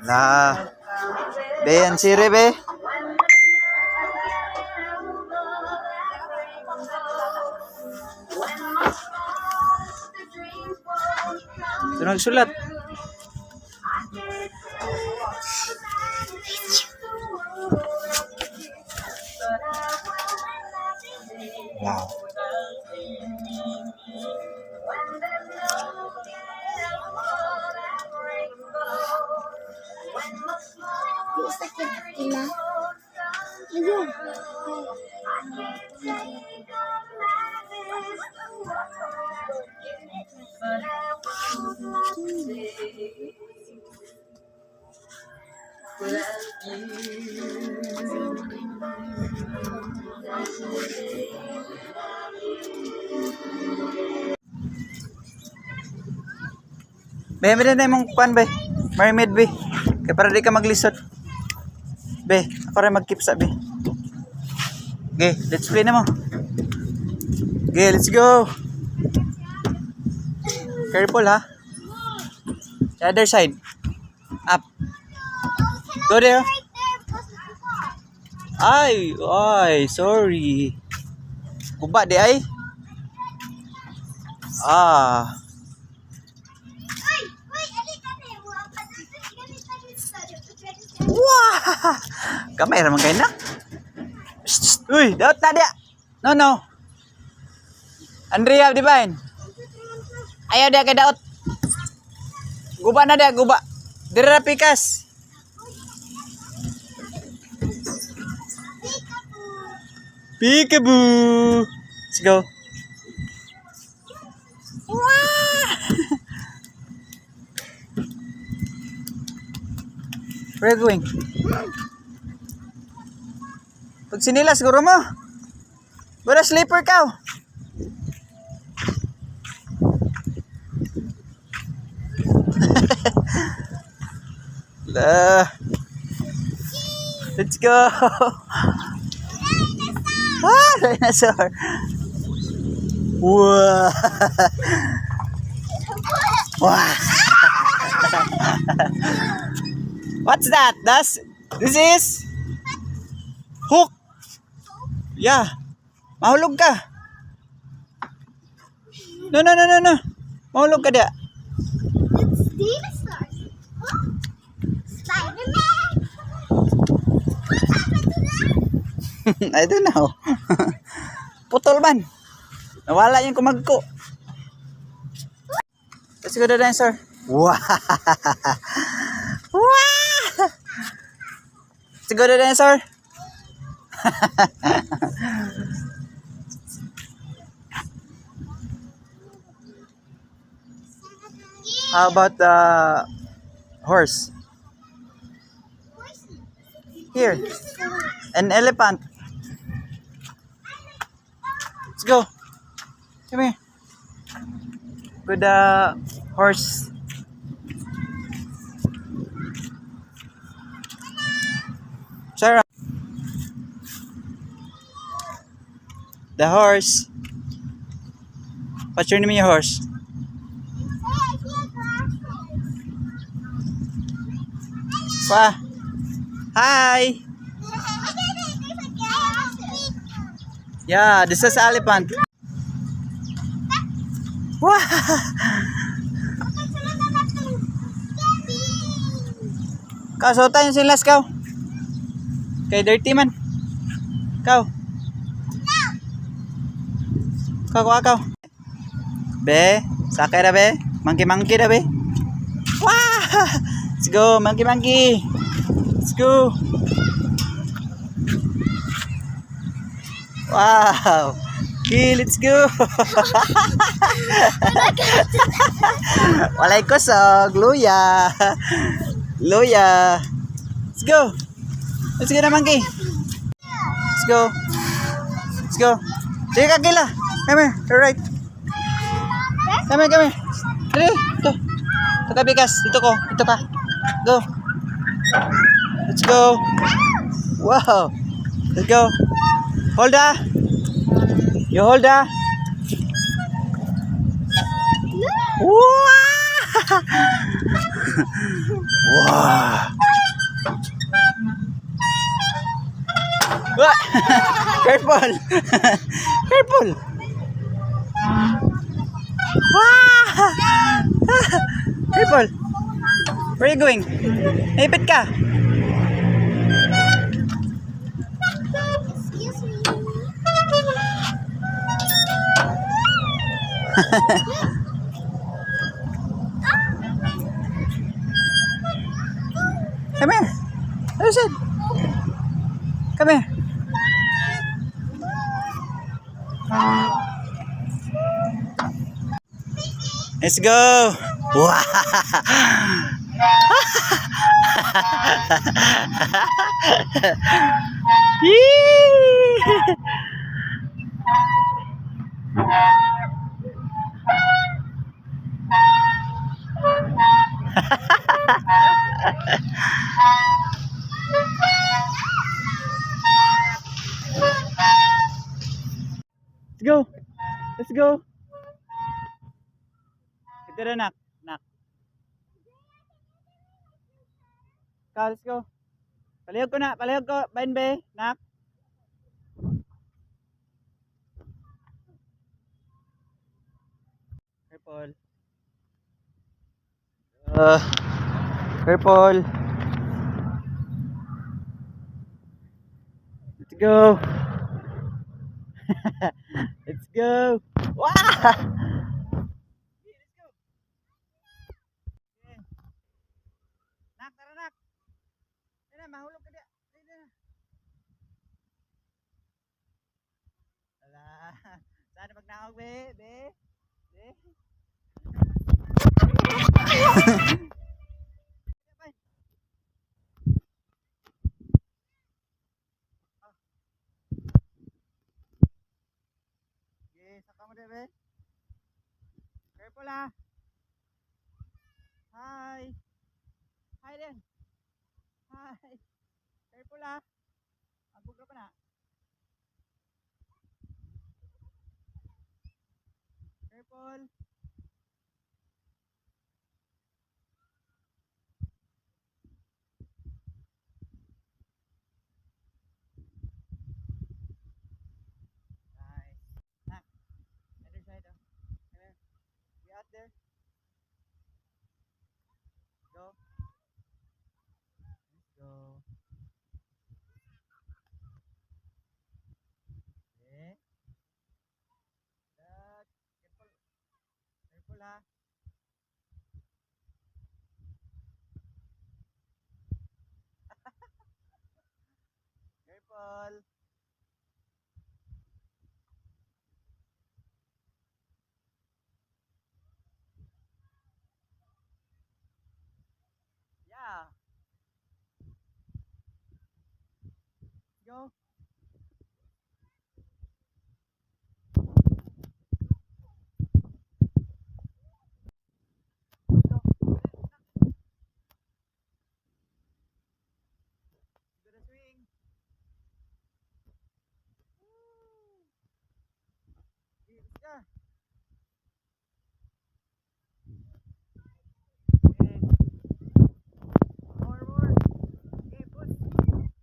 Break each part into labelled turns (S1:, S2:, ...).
S1: Lah. Be, yan siri, be. Ito nagsulat. Wow.
S2: Sakit ina. Ayun.
S1: Be, meron na mong pan, be. Mermaid, be. Kaya para di ka maglisod. Be, ako rin mag-keep be. Okay, let's play na mo. Okay, let's go. Careful, ha. The other side. Up. Go there. Ay, sorry. Guba di ay. Ah. Wah! Kamera man kayo na. Uy, daot na dia. No. Andrea Divine. Ayaw dia kay daot. Guba na dia, guba. Dira pikas. Peekaboo. Let's go. Wah! Where are you going? Pag sinilas, siguro mo. Bara sleeper ka. Let's go. Ah, dinosaur. Wow. Wow. What's that? This is hook. Yeah. Mahulog ka. No. Mahulog ka dia.
S2: It's dinosaurs. Oh, Spider-Man. What happened to that?
S1: I don't know. Putol man. Nawala yung kumagko. Let's go to the dinosaur. Wow. Wow. Let's go to the dinosaur. How about the horse? Here. An elephant. Let's go. Come here. With the horse. Sarah. The horse. What's your name of your horse? Pa. Hi. Yeah, this is elephant. Wow. Kasutan yung silas kaw. Kay dirty man. Kaw. Kaw. Be, sakay na be. Monkey na be. Wow. Let's go, monkey. Let's go. Wow. Okay, let's go. Walay kusog, luya. Let's go. Let's go na monkey. Let's go. Sige ka gila. Come here, to right. Come here. Dali, ito. Ito ka bigas. Ito ka. Go. Let's go. Wow. Let's go. Hold her. You hold her. Wow. Wow. What? Careful. Careful. Careful. Where are you going? Naipit ka.
S2: Excuse me.
S1: Come here. Where's it? Come here. Let's go. Wow. Yee. Let's go. Let's go. Ito na, nak. Nak. Let's go. Palihog ko na. Palihog ko. Bain be. Nak. Careful. Careful. Let's go. Let's go. Wow! Let's go. Okay. Nak, tara nak. Dito na, mahulog ka dia. Dito na. Ala. Saan magnaog be? Be? Be? Saka mo din, be. Careful, ah. Hi. Hi din. Hi. Careful, ah. Magbugro pa na. Careful. Other side, oh. Come here. Be out there. Go. Let's go. Okay. Careful. Careful, ha. Careful. Yeah. Go. Go. Do the swing. Woo. Let's go. Okay. More. Okay, push.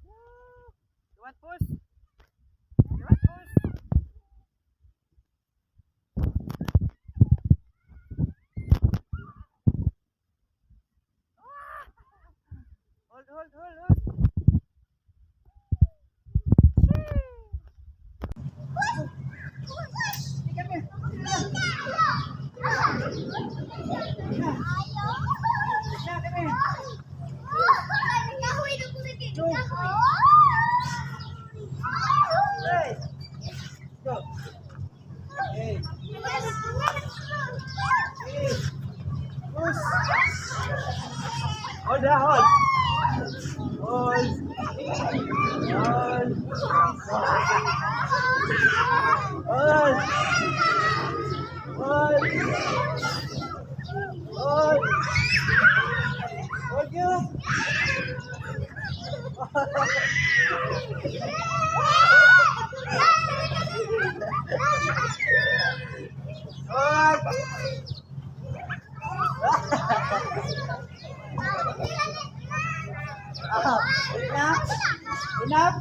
S1: Woo. You want push? You want push? Hold. Go. Hey. Push. Hold. Hold. Hold you. Enough.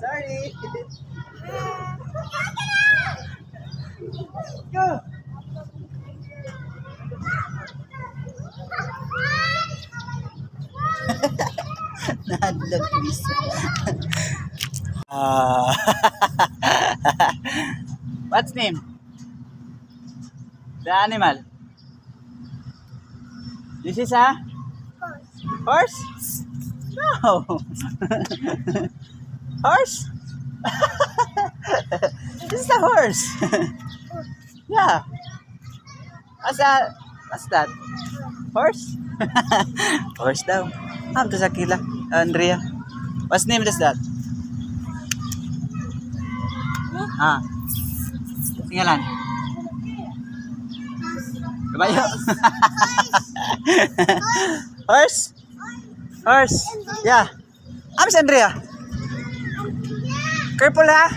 S1: Sorry. Go. Nahadlag bisa. What's name? The animal. This is a horse? No. Horse? This is a horse. Yeah. What's that? Horse? Horse daw. To Sakila. Andrea. What's name is that? Tinggalan. Kabayo. Horse? Horse. Yeah. Miss Andrea. Careful ha.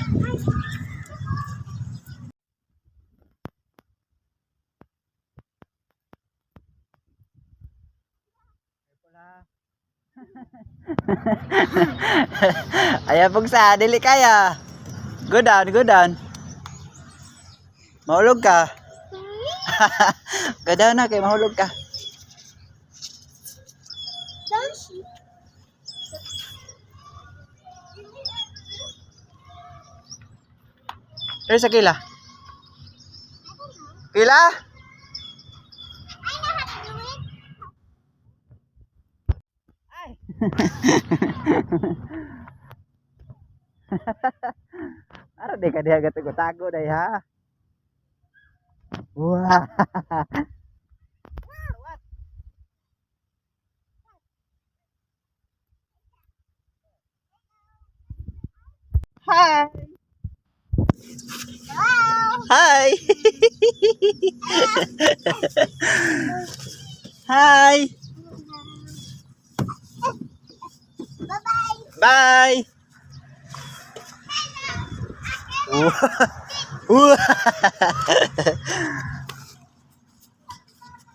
S1: Ayaw pong sa dili kaya. Go down, go down. Mahulog ka. Go down na kay mahulog ka. There's a Kila. Kila? Ara de ka diha tago day ha. Wah. Hi. Hi. Hi.
S2: Bye-bye.
S1: Bye.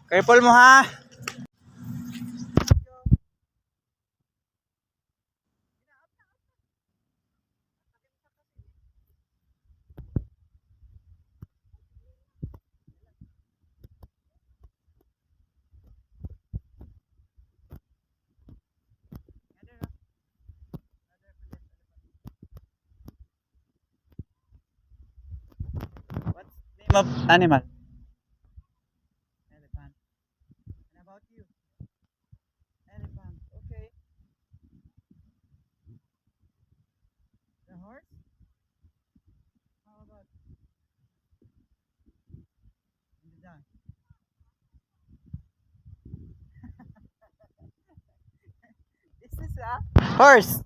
S1: Careful mo ha. Name of animal? Elephant. And about you? Elephant. Okay. The horse? How about? And the dog? This is a horse.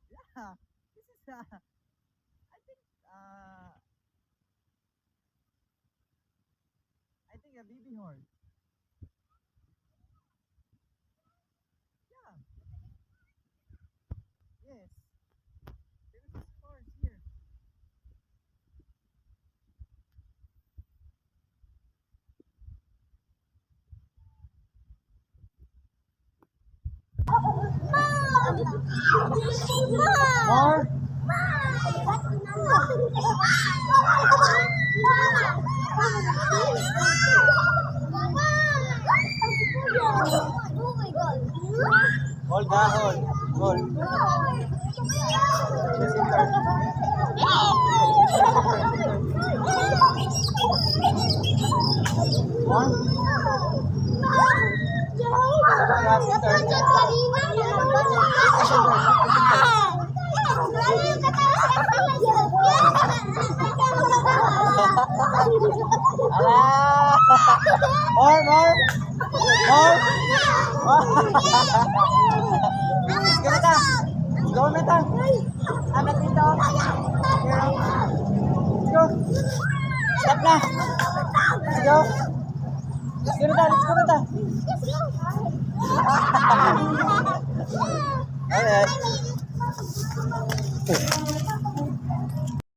S1: Yeah. This is a. I think a baby horse. Yeah. Yes. There is a horse here. More? Hold that, hold. More. Let's go, Meta. Anak dito. Let's go. Stop na. Let's go. Let's go, Meta. Alright.